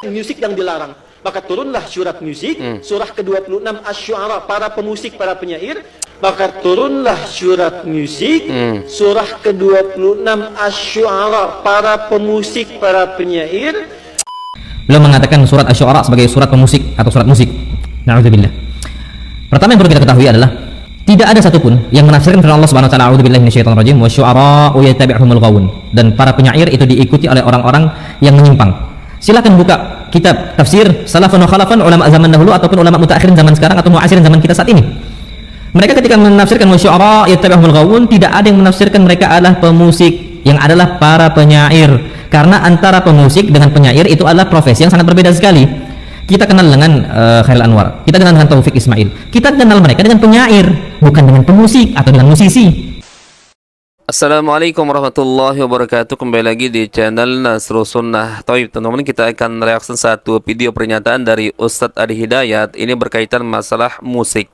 musik yang dilarang. Maka turunlah surat musik, surah ke-26 Asy-Syu'ara, para pemusik, para penyair. Maka turunlah surat musik, surah ke-26 Asy-Syu'ara, para pemusik, para penyair. Beliau mengatakan surat Asy-Syu'ara sebagai surat pemusik atau surat musik. Na'udzubillah. Pertama yang perlu kita ketahui adalah tidak ada satupun yang menafsirkan firman Allah Subhanahu wa taala a'udzubillahi minasyaitonir rajim wasyu'ara'u yattabi'uhumul ghawun, dan para penyair itu diikuti oleh orang-orang yang menyimpang. Silakan buka kitab tafsir salafun wa khalafan, ulama zaman dahulu ataupun ulama mutaakhirin zaman sekarang atau muasirin zaman kita saat ini. Mereka ketika menafsirkan wasyu'ara yattabi'uhumul ghawun, tidak ada yang menafsirkan mereka adalah pemusik, yang adalah para penyair. Karena antara pemusik dengan penyair itu adalah profesi yang sangat berbeda sekali. Kita kenal dengan Khairil Anwar, kita kenal dengan Taufik Ismail, kita kenal mereka dengan penyair, bukan dengan pemusik atau dengan musisi. Assalamualaikum warahmatullahi wabarakatuh. Kembali lagi di channel Nasrul Sunnah. Taib, teman-teman, kita akan reaksi satu video pernyataan dari Ustadz Adi Hidayat. Ini berkaitan masalah musik,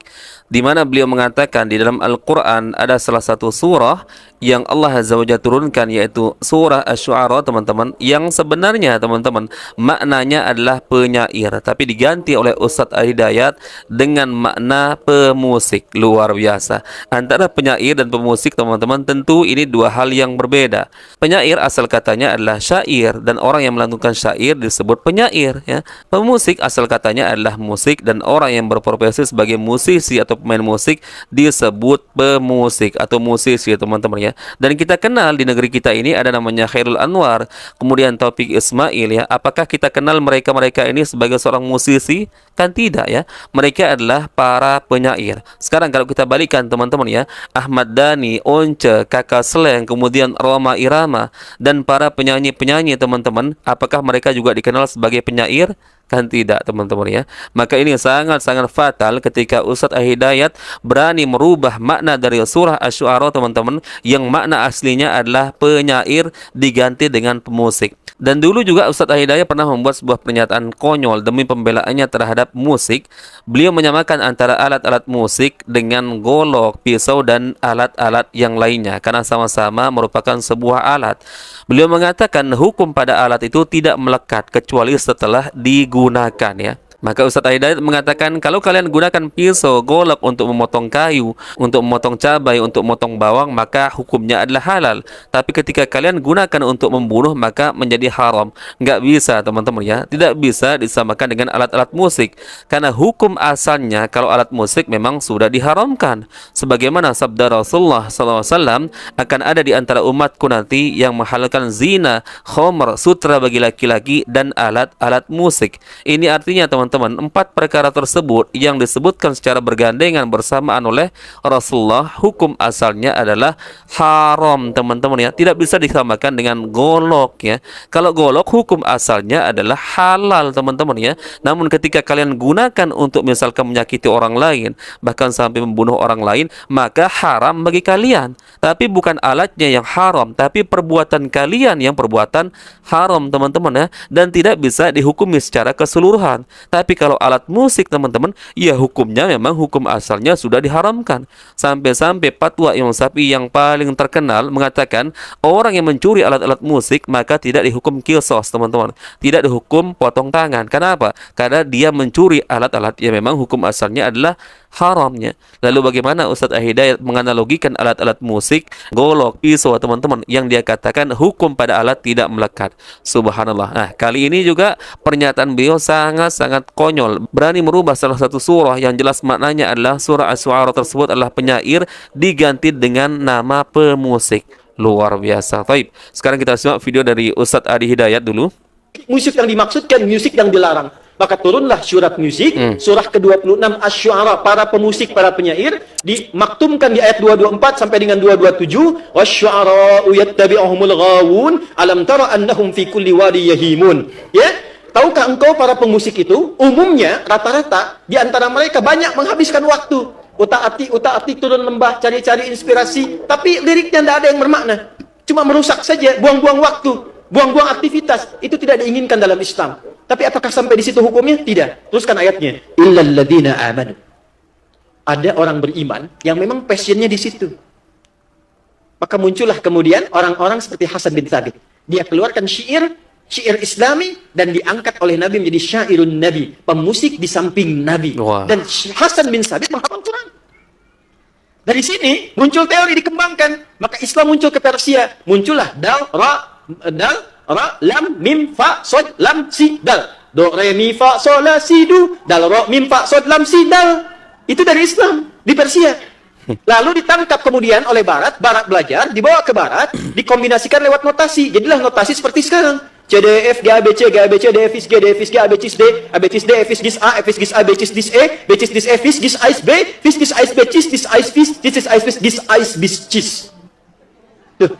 di mana beliau mengatakan di dalam Al-Quran ada salah satu surah yang Allah Azza wa Jalla turunkan, yaitu surah Asy-Syu'ara, teman-teman, yang sebenarnya teman-teman maknanya adalah penyair, tapi diganti oleh Ustadz Adi Hidayat dengan makna pemusik. Luar biasa. Antara penyair dan pemusik, teman-teman, tentu ini dua hal yang berbeda. Penyair asal katanya adalah syair, dan orang yang melantunkan syair disebut penyair, ya. Pemusik asal katanya adalah musik, dan orang yang berprofesi sebagai musisi atau pemain musik disebut pemusik atau musisi, teman-teman, ya. Dan kita kenal di negeri kita ini ada namanya Khairul Anwar, kemudian Taufik Ismail, ya. Apakah kita kenal mereka-mereka ini sebagai seorang musisi? Kan tidak, ya. Mereka adalah para penyair. Sekarang kalau kita balikan, teman-teman, ya, Ahmad Dhani, Once, Kakak Sleng, kemudian Roma Irama, dan para penyanyi-penyanyi, teman-teman, apakah mereka juga dikenal sebagai penyair? Kan tidak, teman-teman, ya. Maka ini sangat-sangat fatal ketika Ustadz Hidayat berani merubah makna dari surah Asy-Syu'ara, teman-teman, yang makna aslinya adalah penyair diganti dengan pemusik. Dan dulu juga Ustadz Hidayat pernah membuat sebuah pernyataan konyol demi pembelaannya terhadap musik. Beliau menyamakan antara alat-alat musik dengan golok, pisau, dan alat-alat yang lainnya, karena sama-sama merupakan sebuah alat. Beliau mengatakan hukum pada alat itu tidak melekat kecuali setelah digunakan, ya. Maka Ustadz Hidayat mengatakan kalau kalian gunakan pisau, golok untuk memotong kayu, untuk memotong cabai, untuk memotong bawang, maka hukumnya adalah halal. Tapi ketika kalian gunakan untuk membunuh, maka menjadi haram. Nggak bisa, teman-teman, ya. Tidak bisa disamakan dengan alat-alat musik, karena hukum asalnya kalau alat musik memang sudah diharamkan. Sebagaimana sabda Rasulullah SAW, akan ada di antara umatku nanti yang menghalalkan zina, khamr, sutra bagi laki-laki, dan alat-alat musik. Ini artinya, teman-teman, empat perkara tersebut yang disebutkan secara bergandengan bersamaan oleh Rasulullah, hukum asalnya adalah haram, teman-teman, ya. Tidak bisa disamakan dengan golok, ya. Kalau golok hukum asalnya adalah halal, teman-teman, ya. Namun ketika kalian gunakan untuk misalkan menyakiti orang lain, bahkan sampai membunuh orang lain, maka haram bagi kalian. Tapi bukan alatnya yang haram, tapi perbuatan kalian yang perbuatan haram, teman-teman, ya. Dan tidak bisa dihukumi secara keseluruhan. Tapi kalau alat musik, teman-teman, ya hukumnya memang hukum asalnya sudah diharamkan. Sampai-sampai fatwa Imam Syafi'i yang paling terkenal mengatakan orang yang mencuri alat-alat musik maka tidak dihukum qisas, teman-teman. Tidak dihukum potong tangan. Kenapa? Karena dia mencuri alat-alat yang memang hukum asalnya adalah haramnya. Lalu bagaimana Ustadz Hidayat menganalogikan alat-alat musik, golok, pisau, teman-teman, yang dia katakan hukum pada alat tidak melekat. Subhanallah. Nah, kali ini juga pernyataan beliau sangat-sangat konyol. Berani merubah salah satu surah yang jelas maknanya adalah surah Asy-Syu'ara tersebut adalah penyair diganti dengan nama pemusik. Luar biasa. Baik, sekarang kita simak video dari Ustadz Adi Hidayat dulu. Musik yang dimaksudkan, musik yang dilarang. Maka turunlah surat musik, surah ke-26 Asy-Syu'ara, para pemusik, para penyair, dimaktumkan di ayat 224 sampai dengan 227. Wasyu'ara'u yattabi'uhumul ghawun, alam tara annahum fi kulli wadi yahimun. Ya, tahukah engkau para pemusik itu umumnya rata-rata di antara mereka banyak menghabiskan waktu, utak-atik turun lembah cari-cari inspirasi, tapi liriknya tidak ada yang bermakna, cuma merusak saja, buang-buang waktu, buang-buang aktivitas. Itu tidak diinginkan dalam Islam. Tapi apakah sampai di situ hukumnya? Tidak. Teruskan ayatnya. Illal ladzina amanu. Ada orang beriman yang memang passionnya di situ. Maka muncullah kemudian orang-orang seperti Hasan bin Thabit. Dia keluarkan syair syair Islami dan diangkat oleh Nabi menjadi syairun Nabi, pemusik di samping Nabi. Wah. Dan Hasan bin Sabit menghafal Quran. Dari sini muncul teori dikembangkan, maka Islam muncul ke Persia, muncullah dal, ra, lam, mim, fa, sod, lam, si, dal. Do, re, mi, fa, sol, la, si, do, dal, ro, mim, fa, sod, lam, si, dal. Itu dari Islam di Persia. Lalu ditangkap kemudian oleh Barat belajar, dibawa ke Barat, dikombinasikan lewat notasi. Jadilah notasi seperti sekarang. C, D, E, F, G, A, B, C, G, A, B, C, D, F, G, D, F, G, A, B, C, D, A, B, C, D, F, G, A, F, G, A, B, C, D, E, B, C, D, F, G, A, B, F, G, A, B, C, D, A, B, C, Tuh.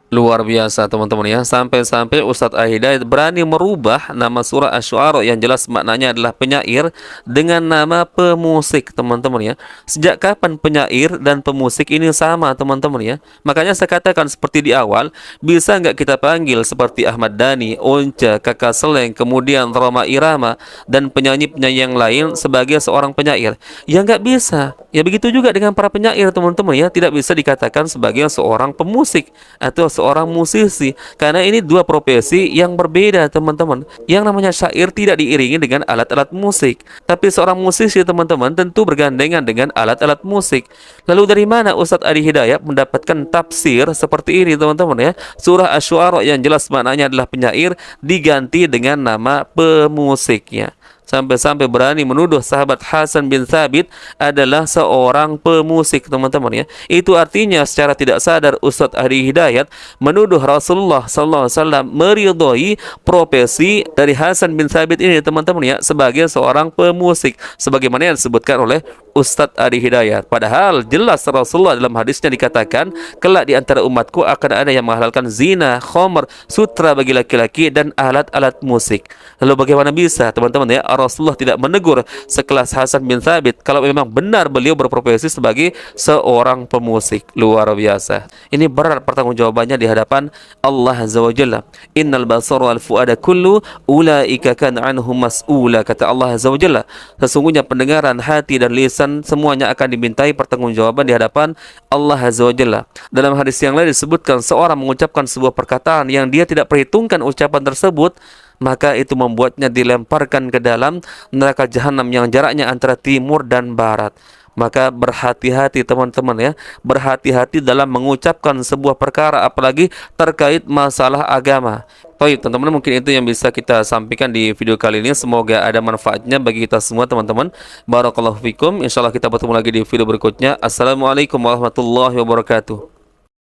Luar biasa teman-teman ya. Sampai-sampai Ustadz Al-Hidayat berani merubah nama surah Asy-Syu'ara yang jelas maknanya adalah penyair dengan nama pemusik teman-teman ya. Sejak kapan penyair dan pemusik ini sama teman-teman ya? Makanya saya katakan seperti di awal, bisa nggak kita panggil seperti Ahmad Dhani, Onca, Kakak Seleng, kemudian Roma Irama dan penyanyi-penyanyi yang lain sebagai seorang penyair? Ya nggak bisa. Ya begitu juga dengan para penyair teman-teman ya. Tidak bisa dikatakan sebagai seorang pemusik atau seorang musisi, karena ini dua profesi yang berbeda teman-teman. Yang namanya syair tidak diiringi dengan alat-alat musik, tapi seorang musisi teman-teman tentu bergandengan dengan alat-alat musik. Lalu dari mana Ustadz Adi Hidayat mendapatkan tafsir seperti ini teman-teman ya? Surah Asy-Syu'ara yang jelas maknanya adalah penyair diganti dengan nama pemusiknya. Sampai-sampai berani menuduh sahabat Hasan bin Thabit adalah seorang pemusik teman-teman ya. Itu artinya secara tidak sadar Ustadz Adi Hidayat menuduh Rasulullah SAW meridhoi profesi dari Hasan bin Thabit ini teman-teman ya sebagai seorang pemusik, sebagaimana yang disebutkan oleh Ustadz Adi Hidayat. Padahal jelas Rasulullah dalam hadisnya dikatakan, kelak di antara umatku akan ada yang menghalalkan zina, khamr, sutra bagi laki-laki dan alat-alat musik. Lalu bagaimana bisa teman-teman ya Rasulullah tidak menegur sekelas Hasan bin Thabit kalau memang benar beliau berprofesi sebagai seorang pemusik? Luar biasa. Ini berat pertanggungjawabannya di hadapan Allah Azza wa Jalla. Innal basara wal fuada kullu ulaika kana anhu mas'ula, kata Allah Azza wa Jalla. Sesungguhnya pendengaran, hati dan lisan semuanya akan dimintai pertanggungjawaban di hadapan Allah Azza wa Jalla. Dalam hadis yang lain disebutkan seorang mengucapkan sebuah perkataan yang dia tidak perhitungkan ucapan tersebut, maka itu membuatnya dilemparkan ke dalam neraka jahanam yang jaraknya antara timur dan barat. Maka berhati-hati teman-teman ya, berhati-hati dalam mengucapkan sebuah perkara apalagi terkait masalah agama. Baik teman-teman, mungkin itu yang bisa kita sampaikan di video kali ini. Semoga ada manfaatnya bagi kita semua teman-teman. Barakallahu fikum. Insyaallah kita bertemu lagi di video berikutnya. Assalamualaikum warahmatullahi wabarakatuh.